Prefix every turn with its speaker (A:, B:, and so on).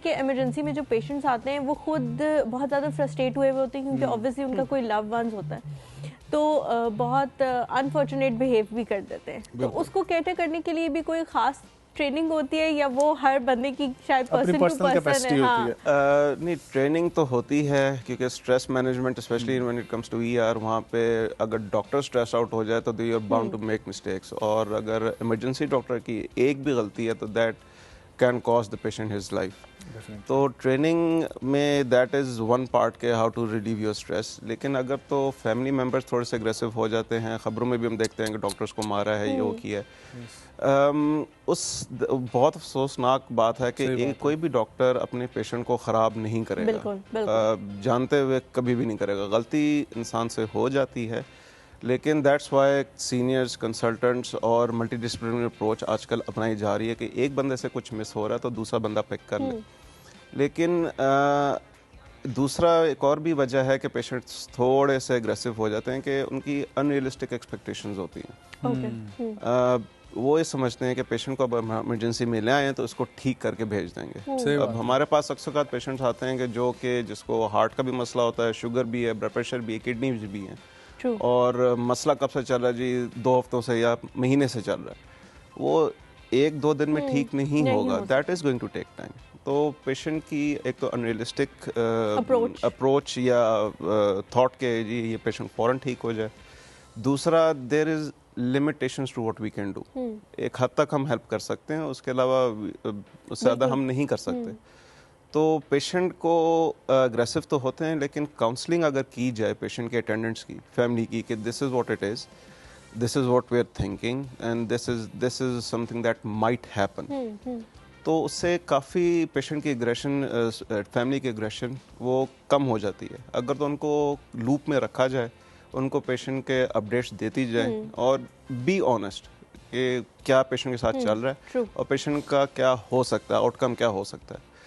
A: कि इमरजेंसी में जो पेशेंट्स आते हैं वो खुद बहुत ज़्यादा फ्रस्ट्रेट हुए हुए होते हैं क्योंकि ऑब्वियसली उनका कोई लव वंस होता है, तो बहुत अनफॉर्चुनेट बिहेव भी कर देते हैं। तो उसको कैटर करने के लिए भी कोई ख़ास ट्रेनिंग होती है या वो हर बंदे की शायद पर्सन टू पर्सन है? हाँ।
B: नहीं, ट्रेनिंग तो होती है क्योंकि stress management specially when it comes to ER, वहाँ पे अगर डॉक्टर स्ट्रेस आउट हो जाए तो they are bound to make mistakes, और अगर इमरजेंसी डॉक्टर की एक भी गलती है तो that can cause the patient his life. तो ट्रेनिंग में दैट इज़ वन पार्ट के how to relieve your stress. लेकिन अगर तो फैमिली मेम्बर्स थोड़े से एग्रेसिव हो जाते हैं, ख़बरों में भी हम देखते हैं कि डॉक्टर्स को मारा है, ये वो किया है, बहुत अफसोसनाक बात है कि कोई भी डॉक्टर अपने पेशेंट को ख़राब नहीं करेगा।
A: बिल्कुल।
B: जानते हुए कभी भी नहीं करेगा। गलती इंसान से हो जाती है, लेकिन दैट्स वाई सीनियर्स, कंसल्टेंट्स और मल्टीडिसिप्लिनरी अप्रोच आजकल अपनाई जा रही है कि एक बंदे से कुछ मिस हो रहा है तो दूसरा बंदा पिक कर ले। लेकिन दूसरा एक और भी वजह है कि पेशेंट्स थोड़े से एग्रेसिव हो जाते हैं कि उनकी अनरियलिस्टिक एक्सपेक्टेशंस होती हैं। वो ये समझते हैं कि पेशेंट को अब इमरजेंसी में ले आए हैं तो उसको ठीक करके भेज देंगे। अब हमारे पास अक्सर पेशेंट्स आते हैं कि जिसको हार्ट का भी मसला होता है, शुगर भी है, ब्लड प्रेशर भी है, किडनी भी है, और मसला कब से चल रहा है जी, 2 हफ्तों से या महीने से चल रहा है, वो 1-2 दिन में ठीक नहीं होगा। That is going to take time. तो पेशेंट की एक तो अनरियलिस्टिक अप्रोच या थॉट के जी ये पेशेंट फ़ौरन ठीक हो जाए। दूसरा, there is limitations to what we can do. एक हद तक हम हेल्प कर सकते हैं, उसके अलावा उससे ज़्यादा हम नहीं कर सकते। तो पेशेंट को अग्रेसिव तो होते हैं, लेकिन काउंसलिंग अगर की जाए पेशेंट के अटेंडेंट्स की, फैमिली की, कि this is what it is, this is what we are thinking and this is something that might happen, तो उससे काफ़ी पेशेंट की एग्रेशन, फैमिली की एग्रेशन वो कम हो जाती है। अगर तो उनको लूप में रखा जाए, उनको पेशेंट के अपडेट्स देती जाए और बी ऑनेस्ट कि क्या पेशेंट के साथ चल रहा है और पेशेंट का क्या हो सकता है, आउटकम क्या हो सकता है।